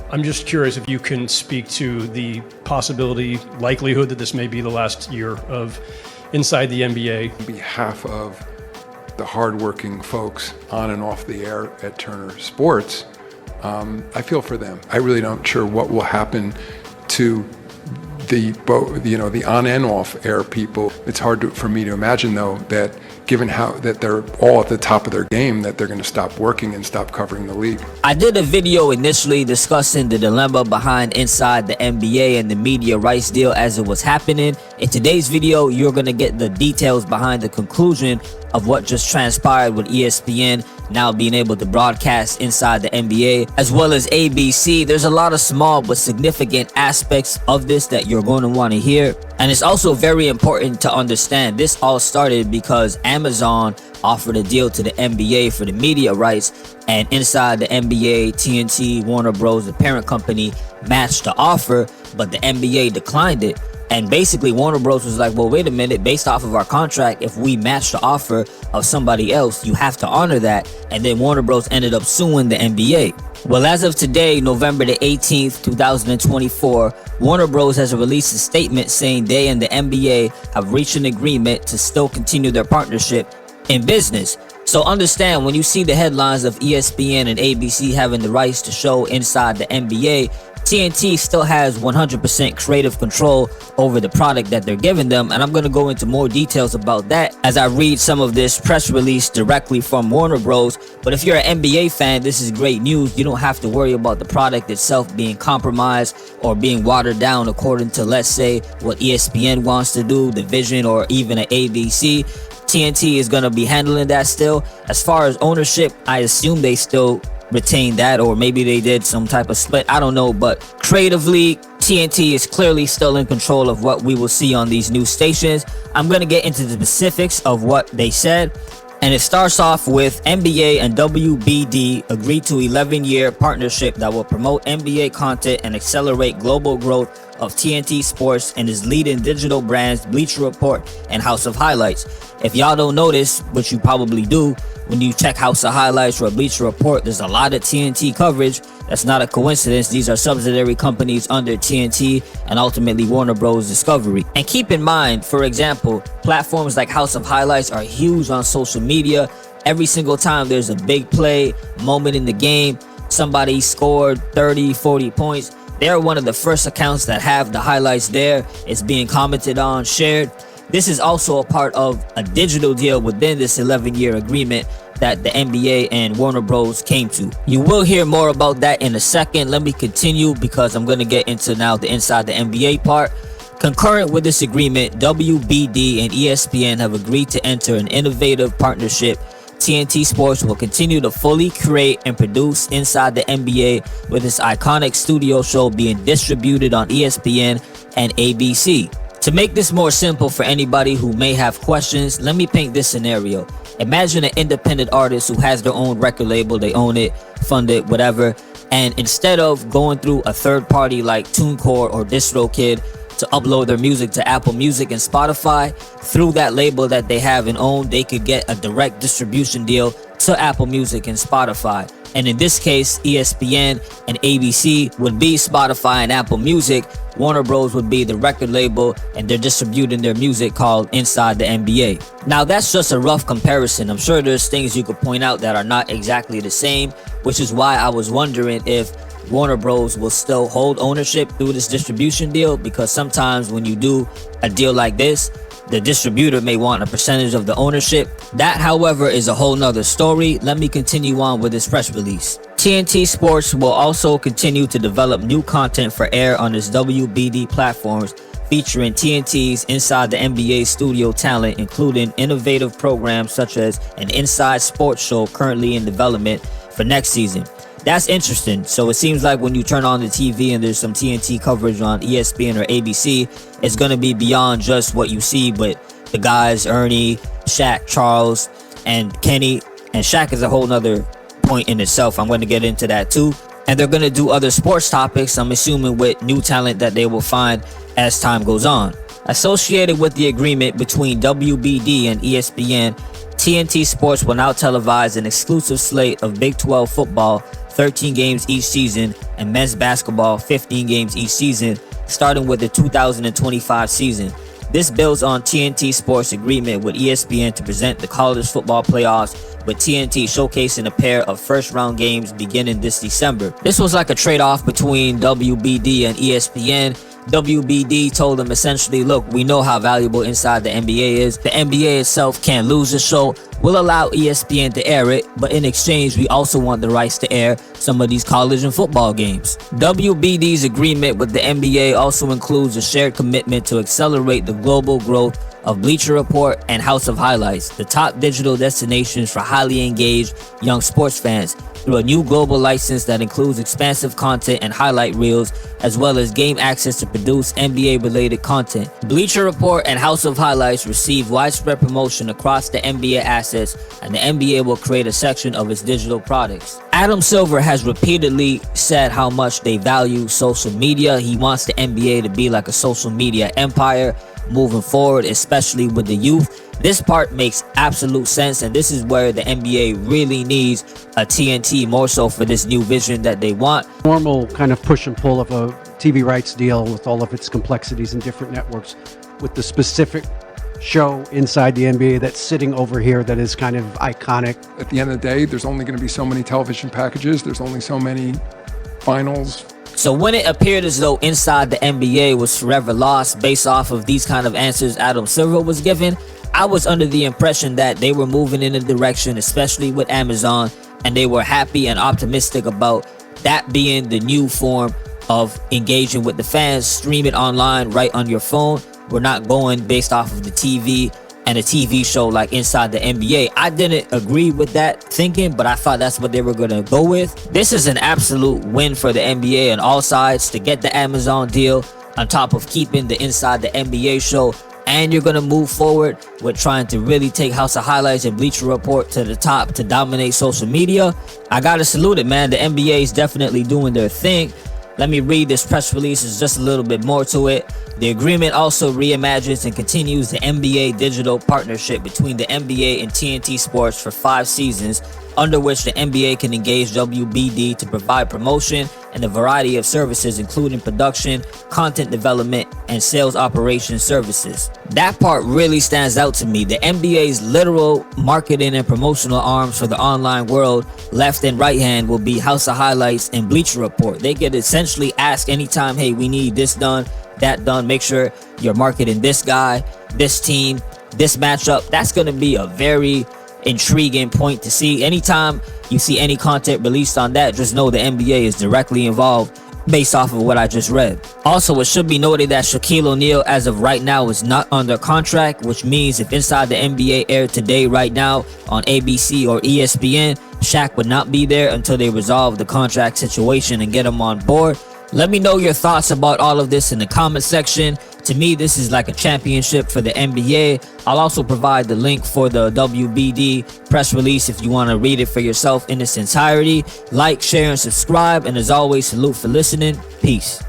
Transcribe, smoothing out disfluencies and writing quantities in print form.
I'm just curious if you can speak to the possibility, likelihood that this may be the last year of Inside the NBA. On behalf of the hardworking folks on and off the air at Turner Sports, I feel for them. I really don't sure what will happen to the on and off air people. It's hard for me to imagine, though, that given how that they're all at the top of their game, that they're going to stop working and stop covering the league. I did a video initially discussing the dilemma behind Inside the NBA and the media rights deal as it was happening. In today's video, you're going to get the details behind the conclusion of what just transpired with ESPN now being able to broadcast Inside the NBA, as well as ABC. There's a lot of small but significant aspects of this that you're going to want to hear. And it's also very important to understand this all started because Amazon offered a deal to the NBA for the media rights, and Inside the NBA, TNT, Warner Bros., the parent company, matched the offer, but the NBA declined it. And basically Warner Bros. Was like, well, wait a minute, based off of our contract, if we match the offer of somebody else, you have to honor that. And then Warner Bros. Ended up suing the NBA. Well, as of today, November the 18th, 2024, Warner Bros. Has released a statement saying they and the NBA have reached an agreement to still continue their partnership in business. So understand, when you see the headlines of ESPN and ABC having the rights to show Inside the NBA, TNT still has 100% creative control over the product that they're giving them, and I'm going to go into more details about that as I read some of this press release directly from Warner Bros. But if you're an NBA fan, this is great news. You don't have to worry about the product itself being compromised or being watered down according to, let's say, what ESPN wants to do, the vision, or even an ABC. TNT is going to be handling that still. As far as ownership, I assume they still retain that, or maybe they did some type of split, I don't know. But creatively, TNT is clearly still in control of what we will see on these new stations. I'm going to get into the specifics of what they said, and it starts off with NBA and WBD agreed to 11-year partnership that will promote NBA content and accelerate global growth of TNT Sports and its leading digital brands Bleacher Report and House of Highlights. If y'all don't notice, which you probably do, when you check House of Highlights or Bleacher Report, there's a lot of TNT coverage. That's not a coincidence. These are subsidiary companies under TNT and ultimately Warner Bros. Discovery. And keep in mind, for example, platforms like House of Highlights are huge on social media. Every single time there's a big play, moment in the game, somebody scored 30, 40 points, they're one of the first accounts that have the highlights there. It's being commented on, shared. This is also a part of a digital deal within this 11-year agreement that the NBA and Warner Bros. Came to. You will hear more about that in a second. Let me continue because I'm going to get into now the Inside the NBA part. Concurrent with this agreement, WBD and ESPN have agreed to enter an innovative partnership. TNT Sports will continue to fully create and produce Inside the NBA, with its iconic studio show being distributed on ESPN and ABC. To make this more simple for anybody who may have questions, let me paint this scenario. Imagine an independent artist who has their own record label, they own it, fund it, whatever, and instead of going through a third party like TuneCore or DistroKid to upload their music to Apple Music and Spotify, through that label that they have and own, they could get a direct distribution deal to Apple Music and Spotify. And in this case, ESPN and ABC would be Spotify and Apple Music. Warner Bros. Would be the record label, and they're distributing their music called Inside the NBA. Now, that's just a rough comparison. I'm sure there's things you could point out that are not exactly the same, which is why I was wondering if Warner Bros. Will still hold ownership through this distribution deal, because sometimes when you do a deal like this, the distributor may want a percentage of the ownership. That, however, is a whole nother story. Let me continue on with this press release. TNT Sports will also continue to develop new content for air on its WBD platforms, featuring TNT's Inside the NBA studio talent, including innovative programs such as an Inside Sports show currently in development for next season. That's interesting. So it seems like when you turn on the TV and there's some TNT coverage on ESPN or ABC, it's going to be beyond just what you see, but the guys, Ernie, Shaq, Charles, and Kenny. And Shaq is a whole nother point in itself. I'm going to get into that too. And they're going to do other sports topics, I'm assuming, with new talent that they will find as time goes on. Associated with the agreement between WBD and ESPN, TNT Sports will now televise an exclusive slate of Big 12 football 13 games each season, and men's basketball 15 games each season, starting with the 2025 season. This builds on TNT Sports' agreement with ESPN to present the college football playoffs, with TNT showcasing a pair of first-round games beginning this December. This was like a trade-off between WBD and ESPN. WBD told them essentially, look, we know how valuable Inside the NBA is. The NBA itself can't lose the show. We'll allow ESPN to air it, but in exchange, we also want the rights to air some of these college and football games. WBD's agreement with the NBA also includes a shared commitment to accelerate the global growth of Bleacher Report and House of Highlights, the top digital destinations for highly engaged young sports fans, through a new global license that includes expansive content and highlight reels, as well as game access to produce NBA-related content. Bleacher Report and House of Highlights receive widespread promotion across the NBA assets, and the NBA will create a section of its digital products. Adam Silver has repeatedly said how much they value social media. He wants the NBA to be like a social media empire moving forward, especially with the youth. This part makes absolute sense, and this is where the NBA really needs a TNT more so for this new vision that they want. Normal kind of push and pull of a TV rights deal with all of its complexities and different networks, with the specific show inside the NBA that's sitting over here that is kind of iconic. At the end of the day, there's only going to be so many television packages. There's only so many finals. So when it appeared as though Inside the NBA was forever lost based off of these kind of answers Adam Silver was given, I was under the impression that they were moving in a direction, especially with Amazon, and they were happy and optimistic about that being the new form of engaging with the fans. Stream it online right on your phone. We're not going based off of the TV and a TV show like Inside the NBA. I didn't agree with that thinking, but I thought that's what they were gonna go with. This is an absolute win for the NBA on all sides to get the Amazon deal on top of keeping the Inside the NBA show, and you're gonna move forward with trying to really take House of Highlights and Bleacher Report to the top to dominate social media. I gotta salute it, man. The NBA is definitely doing their thing. Let me read this press release. There's just a little bit more to it. The agreement also reimagines and continues the NBA digital partnership between the NBA and TNT Sports for 5 seasons, under which the NBA can engage WBD to provide promotion and a variety of services, including production, content development, and sales operation services. That part really stands out to me. The NBA's literal marketing and promotional arms for the online world, left and right hand, will be House of Highlights and Bleacher Report. They could essentially ask anytime, hey, we need this done, that done, make sure you're marketing this guy, this team, this matchup. That's going to be a very intriguing point to see. Anytime you see any content released on that, just know the NBA is directly involved based off of what I just read. Also, it should be noted that Shaquille O'Neal, as of right now, is not under contract, which means if Inside the NBA aired today, right now, on ABC or ESPN, Shaq would not be there until they resolve the contract situation and get him on board. Let me know your thoughts about all of this in the comment section. To me, this is like a championship for the NBA. I'll also provide the link for the WBD press release if you want to read it for yourself in its entirety. Like, share, and subscribe. And as always, salute for listening. Peace.